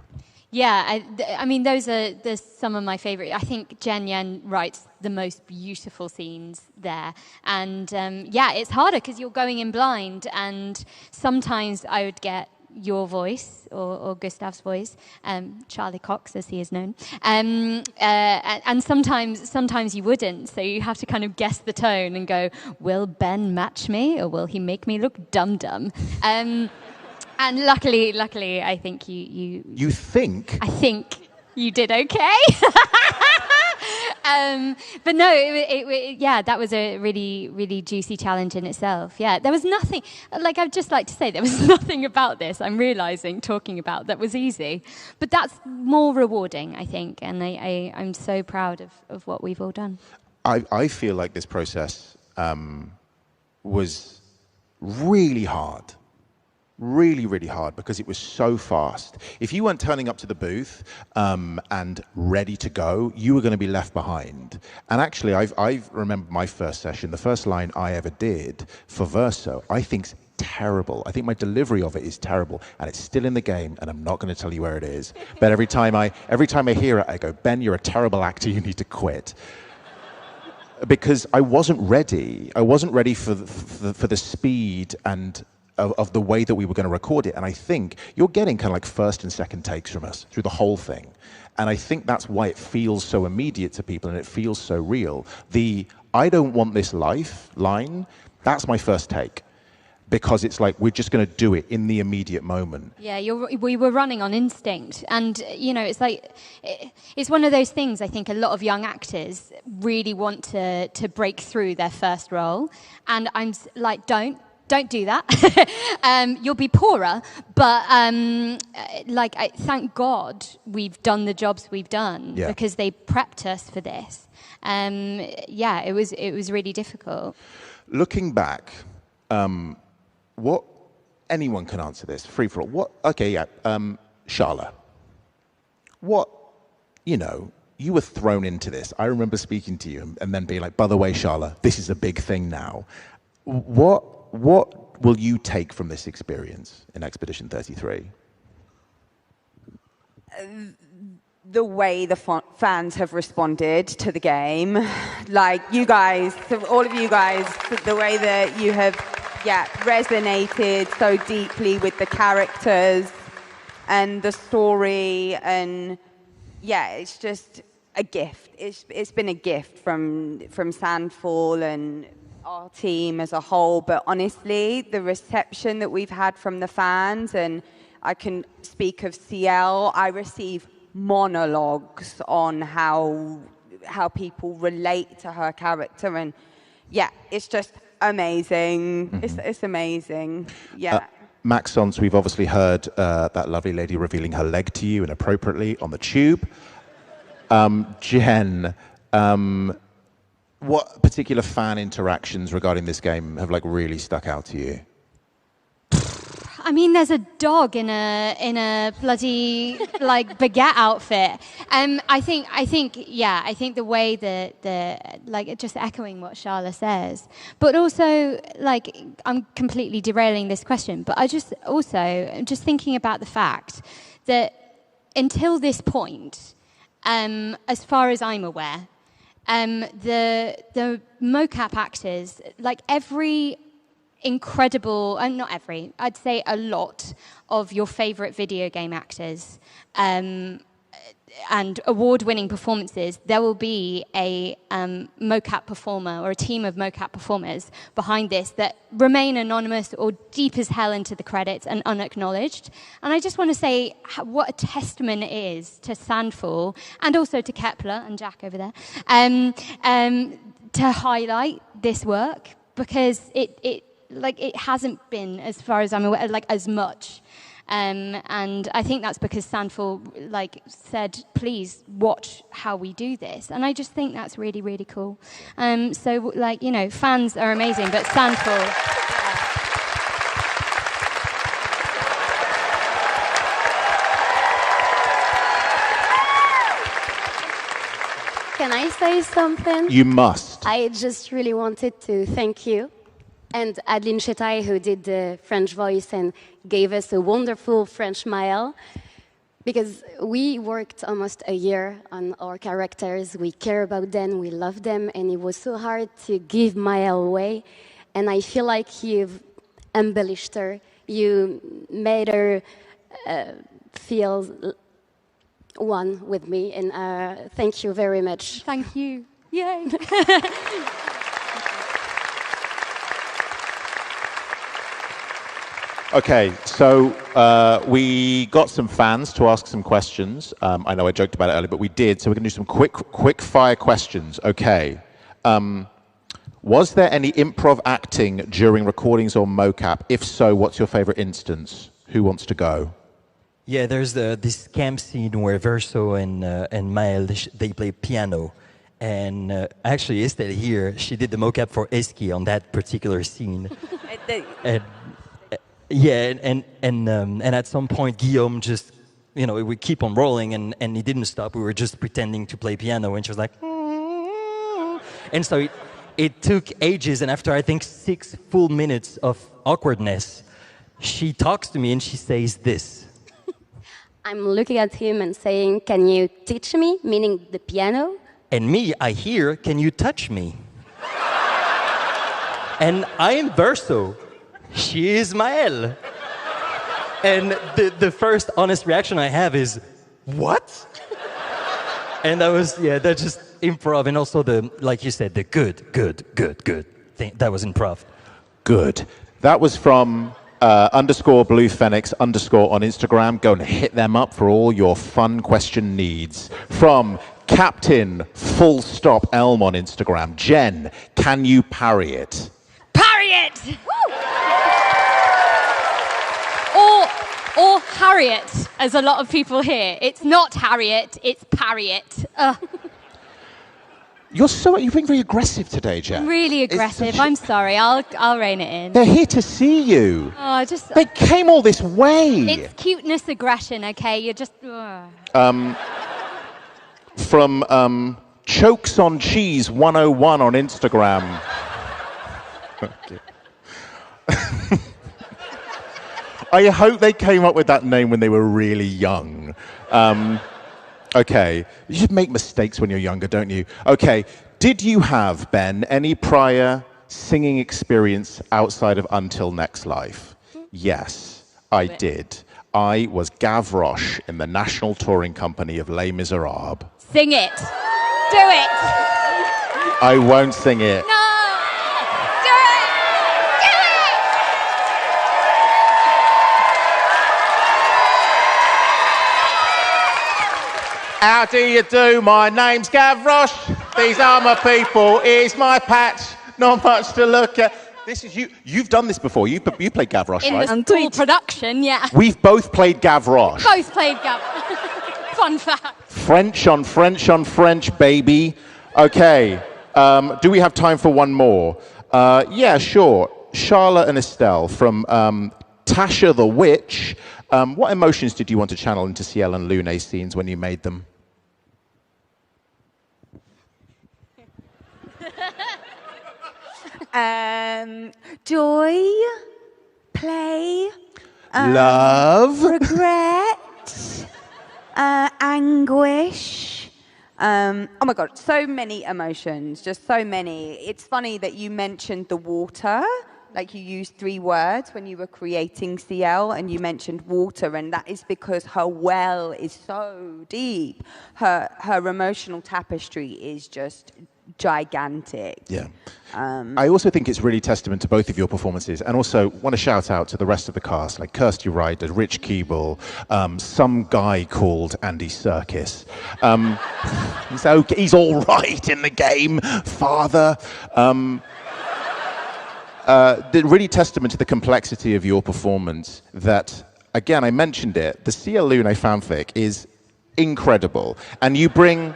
Yeah, I mean, those are some of my favorite. I think Jen Yen writes the most beautiful scenes there. And it's harder because you're going in blind. And sometimes I would get your voice or Gustav's voice, Charlie Cox as he is known, and sometimes you wouldn't, so you have to kind of guess the tone and go, will Ben match me or will he make me look dumb? And luckily I think you think I think you did okay. But no, that was a really, really juicy challenge in itself. Yeah, there was nothing, like I'd just like to say, there was nothing about this, I'm realizing, talking about, that was easy. But that's more rewarding, I think, and I'm so proud of what we've all done. I feel like this process was really hard. Really, really hard because it was so fast. If you weren't turning up to the booth and ready to go, you were going to be left behind. And actually, I remember my first session, the first line I ever did for Verso, I think's terrible. I think my delivery of it is terrible, and it's still in the game, and I'm not going to tell you where it is. But every time I hear it, I go, Ben, you're a terrible actor, you need to quit. Because I wasn't ready. I wasn't ready for the speed and of the way that we were going to record it. And I think you're getting kind of like first and second takes from us through the whole thing. And I think that's why it feels so immediate to people and it feels so real. The I don't want this life line, that's my first take. Because it's like we're just going to do it in the immediate moment. Yeah, we were running on instinct. And, you know, it's like, it's one of those things I think a lot of young actors really want to break through their first role. And I'm like, don't do that. You'll be poorer. But thank God we've done the jobs we've done because they prepped us for this. It was really difficult. Looking back, what anyone can answer this, free for all. Shala. What, you were thrown into this. I remember speaking to you and then being like, by the way, Shala, this is a big thing now. What will you take from this experience in Expedition 33? The way the fans have responded to the game. Like, you guys, all of you guys, the way that you have, resonated so deeply with the characters and the story. And, it's just a gift. It's been a gift from Sandfall and our team as a whole, but honestly, the reception that we've had from the fans, and I can speak of Sciel, I receive monologues on how people relate to her character, and it's just amazing. Mm-hmm. It's amazing. Maxence, we've obviously heard that lovely lady revealing her leg to you inappropriately on the tube. Jen, what particular fan interactions regarding this game have really stuck out to you? I mean, there's a dog in a bloody baguette outfit. I think the way that just echoing what Shala says, but also I'm completely derailing this question, but I'm just thinking about the fact that until this point, as far as I'm aware, the mocap actors, like every incredible, not every, I'd say a lot of your favorite video game actors and award-winning performances, there will be a mocap performer or a team of mocap performers behind this that remain anonymous or deep as hell into the credits and unacknowledged. And I just want to say what a testament it is to Sandfall and also to Kepler and Jack over there to highlight this work, because it hasn't been, as far as I'm aware, like as much. And I think that's because Sandfall said, please watch how we do this. And I just think that's really, really cool. So fans are amazing, but Sandfall... Can I say something? You must. I just really wanted to thank you and Adeline Chetaille, who did the French voice and gave us a wonderful French Maelle, because we worked almost a year on our characters. We care about them, we love them, and it was so hard to give Maelle away. And I feel like you've embellished her. You made her feel one with me, and thank you very much. Thank you. Yay. Okay, so we got some fans to ask some questions. I know I joked about it earlier, but we did, so we're going to do some quick fire questions. Okay. Was there any improv acting during recordings or mocap? If so, what's your favorite instance? Who wants to go? Yeah, there's this camp scene where Verso and Maelle, they play piano. And actually, Estelle here, she did the mocap for Eski on that particular scene. And at some point, Guillaume just, we keep on rolling, and he didn't stop. We were just pretending to play piano, and she was like, and so it took ages, and after I think 6 full minutes of awkwardness, she talks to me and she says this. I'm looking at him and saying, can you teach me, meaning the piano? And me, I hear, can you touch me? And I am Verso. She is Maelle. And the first honest reaction I have is, what? And that's just improv. And also like you said, the good thing. That was improv. Good. That was from _Blue_Phoenix_ on Instagram. Go and hit them up for all your fun question needs. From Captain Elm on Instagram. Jen, can you parry it? Parry it! Or Harriet, as a lot of people hear. It's not Harriet, it's parry it. You're being very aggressive today, Jen. Really aggressive. I'm sorry. I'll rein it in. They're here to see you. Oh, they came all this way. It's cuteness aggression, okay? You're just. From Chokes on Cheese 101 on Instagram. I hope they came up with that name when they were really young. Okay, you should make mistakes when you're younger, don't you? Okay, did you have, Ben, any prior singing experience outside of Until Next Life? Yes, I did. I was Gavroche in the National Touring Company of Les Miserables. Sing it. Do it. I won't sing it. No. How do you do? My name's Gavroche. These are my people. Here's my patch. Not much to look at. This is you. You've done this before. You played Gavroche, right? In the full production, yeah. We've both played Gavroche. Both played Gavroche. Fun fact. French on French on French, baby. Okay. Do we have time for one more? Yeah, sure. Shala and Estelle from Tasha the Witch. What emotions did you want to channel into Sciel and Lune's scenes when you made them? Joy, play, love, regret, anguish, Oh my God, so many emotions, just so many. It's funny that you mentioned the water, like you used 3 words when you were creating Sciel, and you mentioned water, and that is because her well is so deep. Her emotional tapestry is just gigantic. Yeah. I also think it's really testament to both of your performances, and also want to shout out to the rest of the cast, like Kirsty Ryder, Rich Keeble, some guy called Andy Serkis. He's okay, he's all right in the game, father. Really testament to the complexity of your performance that, again, I mentioned it, the Sciel Lune fanfic is incredible, and you bring...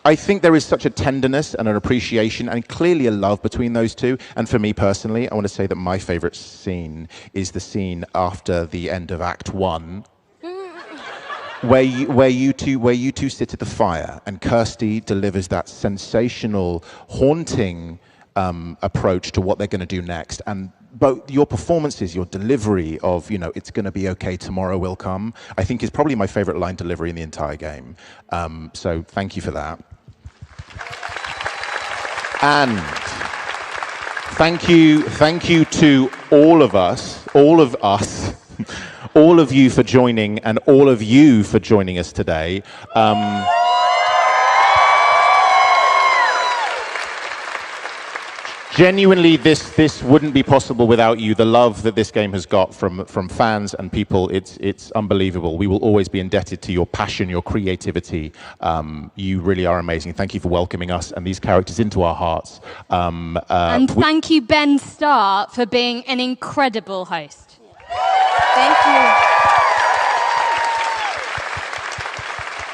I think there is such a tenderness and an appreciation and clearly a love between those two. And for me personally, I want to say that my favorite scene is the scene after the end of Act 1, where you two sit at the fire and Kirsty delivers that sensational, haunting approach to what they're going to do next. And both your performances, your delivery of, you know, it's going to be okay, tomorrow will come, I think is probably my favorite line delivery in the entire game. So thank you for that. And thank you to all of us, all of you for joining, and all of you for joining us today. Genuinely, this wouldn't be possible without you. The love that this game has got from fans and people, it's unbelievable. We will always be indebted to your passion, your creativity. You really are amazing. Thank you for welcoming us and these characters into our hearts. And thank you, Ben Starr, for being an incredible host. Thank you.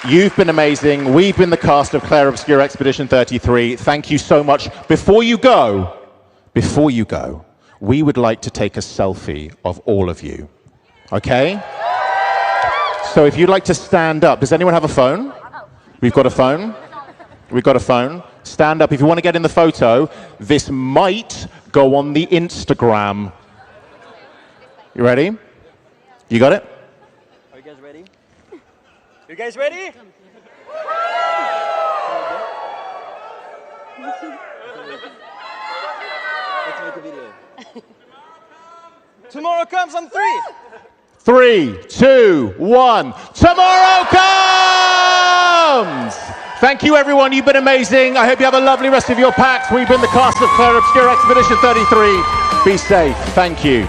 You've been amazing. We've been the cast of Clair Obscur Expedition 33. Thank you so much. Before you go, we would like to take a selfie of all of you. Okay? So if you'd like to stand up. Does anyone have a phone? We've got a phone. We've got a phone. Stand up. If you want to get in the photo, this might go on the Instagram. You ready? You got it? Are you guys ready? You guys ready? Let's make a video. Tomorrow comes on 3. 3, 2, 1. Tomorrow comes! Thank you, everyone. You've been amazing. I hope you have a lovely rest of your PAX. We've been the cast of Clair Obscur Expedition 33. Be safe. Thank you.